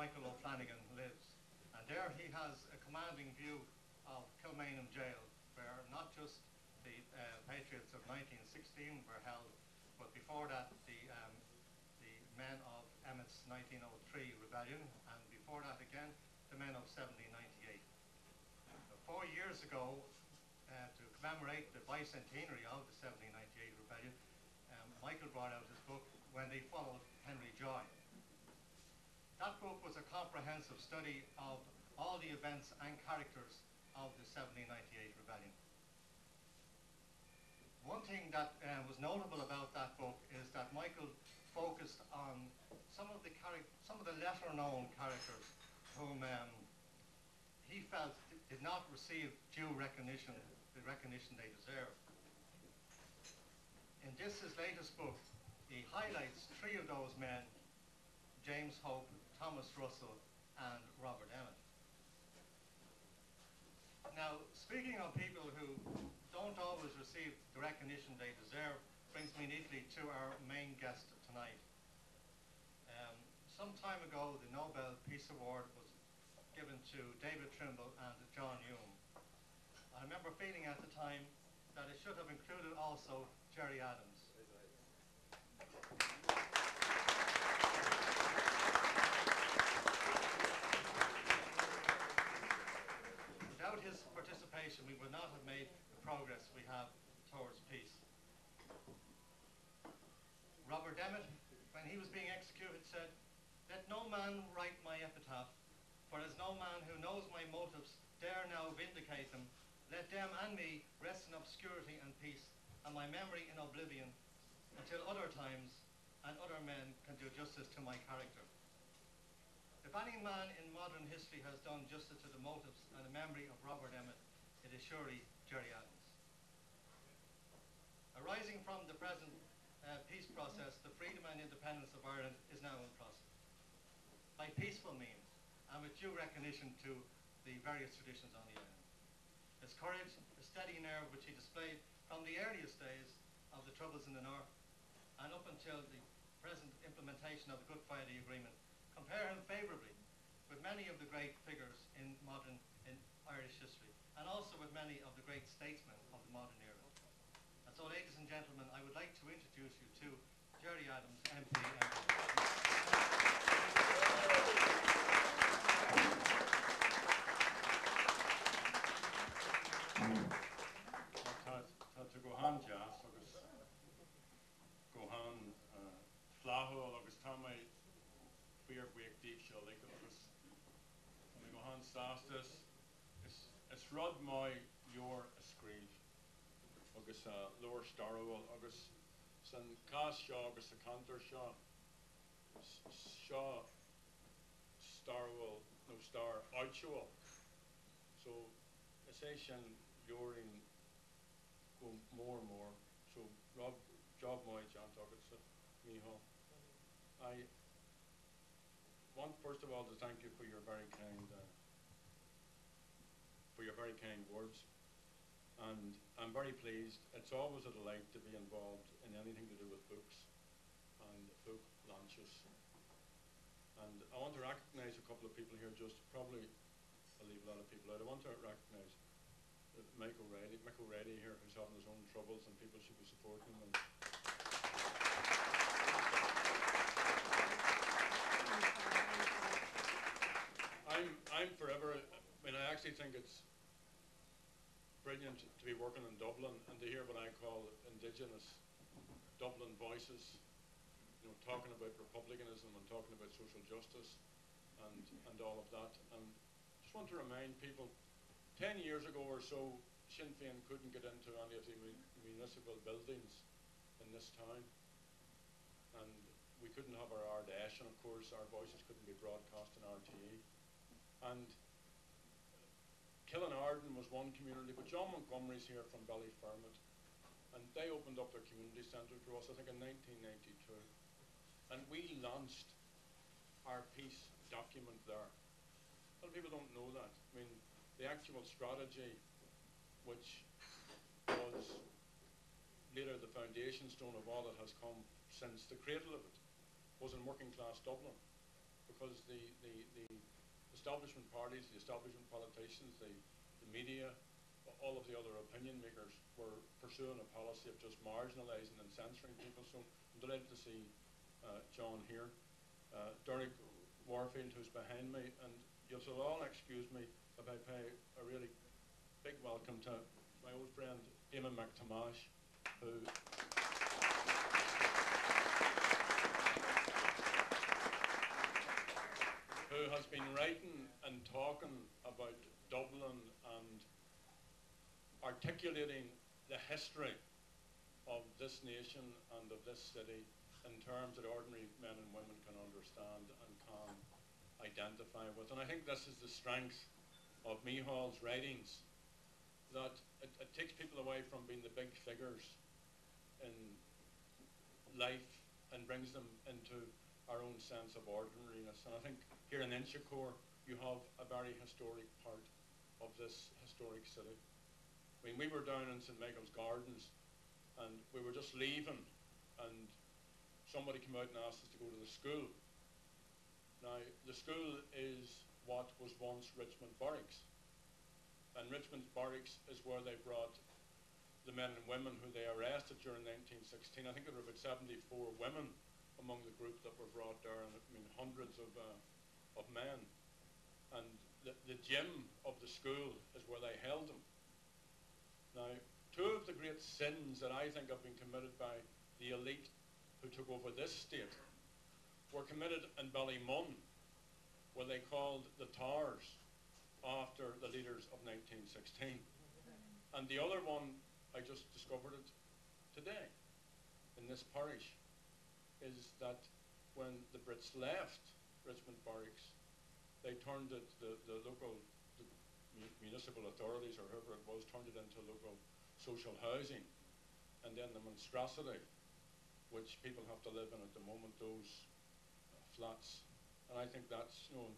Michael Flanagan lives. And there he has a commanding view of Kilmainham Jail, where not just the Patriots of 1916 were held, but before that the men of Emmet's 1903 rebellion, and before that again the men of 1798. 4 years ago, to commemorate the bicentenary of the 1798 rebellion, Michael brought out his book, When They Followed Henry Joy. That book was a comprehensive study of all the events and characters of the 1798 rebellion. One thing that was notable about that book is that Michael focused on some of the lesser-known characters whom he felt did not receive due recognition, the recognition they deserve. In this, his latest book, he highlights 3 of those men: James Hope, Thomas Russell, and Robert Emmet. Now, speaking of people who don't always receive the recognition they deserve, brings me neatly to our main guest tonight. Some time ago, the Nobel Peace Award was given to David Trimble and John Hume. I remember feeling at the time that it should have included also Gerry Adams. Without his participation, we would not have made the progress we have towards peace. Robert Emmet, when he was being executed, said, "Let no man write my epitaph, for as no man who knows my motives dare now vindicate them, let them and me rest in obscurity and peace, and my memory in oblivion, until other times and other men can do justice to my character." If any man in modern history has done justice to the motives and the memory of Robert Emmet, it is surely Gerry Adams. Arising from the present peace process, the freedom and independence of Ireland is now in process, by peaceful means and with due recognition to the various traditions on the island. His courage, his steady nerve which he displayed from the earliest days of the troubles in the north and up until the present implementation of the Good Friday Agreement, compare him favourably with many of the great figures in Irish history, and also with many of the great statesmen of the modern era. And so, ladies and gentlemen, I would like to introduce you to Gerry Adams, MP. Tá go han jazz agus go han flaho agus tá mai beer week deep show like agus me go han stastas is rod mai your screen agus lower starwell agus san cast shaw agus a counter shaw starwell no star outwell so essential you're in go more and more so Rob job my John talking so me ho I want first of all to thank you for your very kind words, and I'm very pleased. It's always a delight to be involved in anything to do with books and book launches, and I want to recognise a couple of people here. Just probably I'll leave a lot of people out. I want to recognise Mick O'Reilly here, who's having his own troubles, and people should be supporting him. I'm forever, I mean, I actually think it's brilliant to be working in Dublin and to hear what I call indigenous Dublin voices, you know, talking about republicanism and talking about social justice and all of that. And just want to remind people, 10 years ago or so, Sinn Féin couldn't get into any of the municipal buildings in this town, and we couldn't have our Ardèche, and of course our voices couldn't be broadcast in RTE. And Killinarden was one community, but John Montgomery's here from Ballyfermot, and they opened up their community centre to us, I think in 1992, and we launched our peace document there. A lot of people don't know that. I mean, the actual strategy, which was later the foundation stone of all that has come since the cradle of it, was in working class Dublin. because the establishment parties, the establishment politicians, the media, all of the other opinion makers were pursuing a policy of just marginalising and censoring people. So I'm delighted to see John here. Derek Warfield, who's behind me, and you'll all excuse me if I pay a really big welcome to my old friend Emmet McTamash, who has been writing and talking about Dublin and articulating the history of this nation and of this city in terms that ordinary men and women can understand and can identify with. And I think this is the strength of Micheál's writings, that it takes people away from being the big figures in life and brings them into our own sense of ordinariness. And I think here in Inchicore you have a very historic part of this historic city. I mean, we were down in St. Michael's Gardens and we were just leaving and somebody came out and asked us to go to the school. Now, the school is what was once Richmond Barracks. And Richmond Barracks is where they brought the men and women who they arrested during 1916. I think there were about 74 women among the group that were brought there, and I mean hundreds of men. And the gym of the school is where they held them. Now, two of the great sins that I think have been committed by the elite who took over this state were committed in Ballymun, where they called the towers after the leaders of 1916. And the other one, I just discovered it today in this parish, is that when the Brits left Richmond Barracks, they turned it, the local municipal authorities or whoever it was, turned it into local social housing. And then the monstrosity, which people have to live in at the moment, those flats. And I think that's, you know,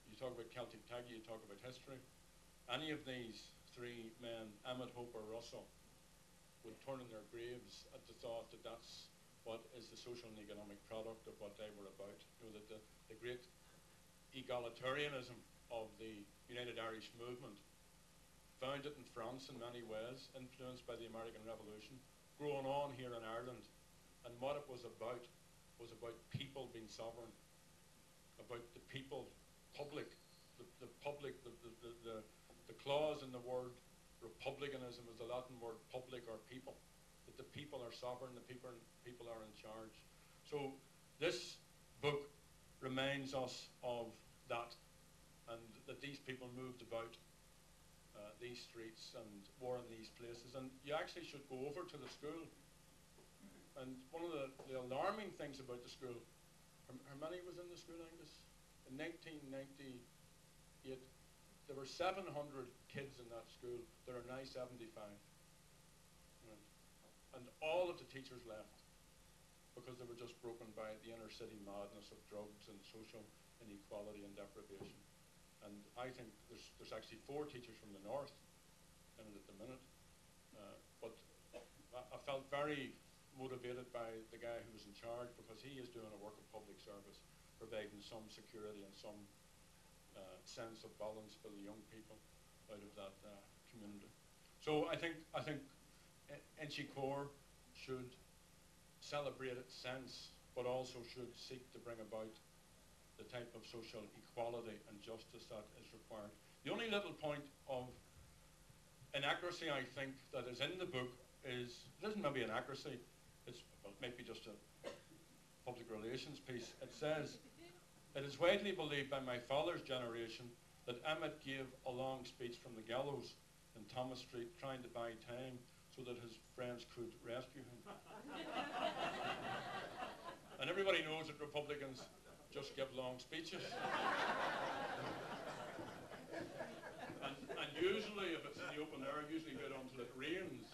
you talk about Celtic Tiger, you talk about history. Any of these three men, Emmet, Hope or Russell, would turn in their graves at the thought that that's what is the social and economic product of what they were about. You know, that the great egalitarianism of the United Irish movement, founded in France in many ways, influenced by the American Revolution, growing on here in Ireland. And what it was about people being sovereign, about the people, public, the public, the clause in the word republicanism is the Latin word public or people, that the people are sovereign, the people are in charge. So this book reminds us of that, and that these people moved about these streets and were in these places. And you actually should go over to the school. And one of the alarming things about the school, how many was in the school, Angus? In 1998, there were 700 kids in that school. There are now 75. Right. And all of the teachers left because they were just broken by the inner city madness of drugs and social inequality and deprivation. And I think there's actually 4 teachers from the north in it at the minute. But I felt very motivated by the guy who was in charge, because he is doing a work of public service, providing some security and some sense of balance for the young people out of that community. So I think Inchicore should celebrate its sense, but also should seek to bring about the type of social equality and justice that is required. The only little point of inaccuracy, I think, that is in the book is, it isn't maybe inaccuracy, it's, well, it might be just a public relations piece. It says, "It is widely believed by my father's generation that Emmet gave a long speech from the gallows in Thomas Street trying to buy time so that his friends could rescue him." And everybody knows that Republicans just give long speeches. and usually, if it's in the open air, usually go on until it rains.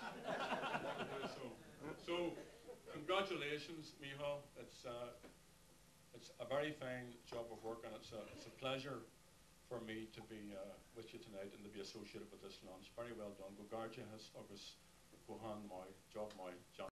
So congratulations, Micheál. It's a very fine job of work, and it's a pleasure for me to be with you tonight and to be associated with this lunch. Very well done. Go Garja has agus Gohan Moy, Job Moy, John.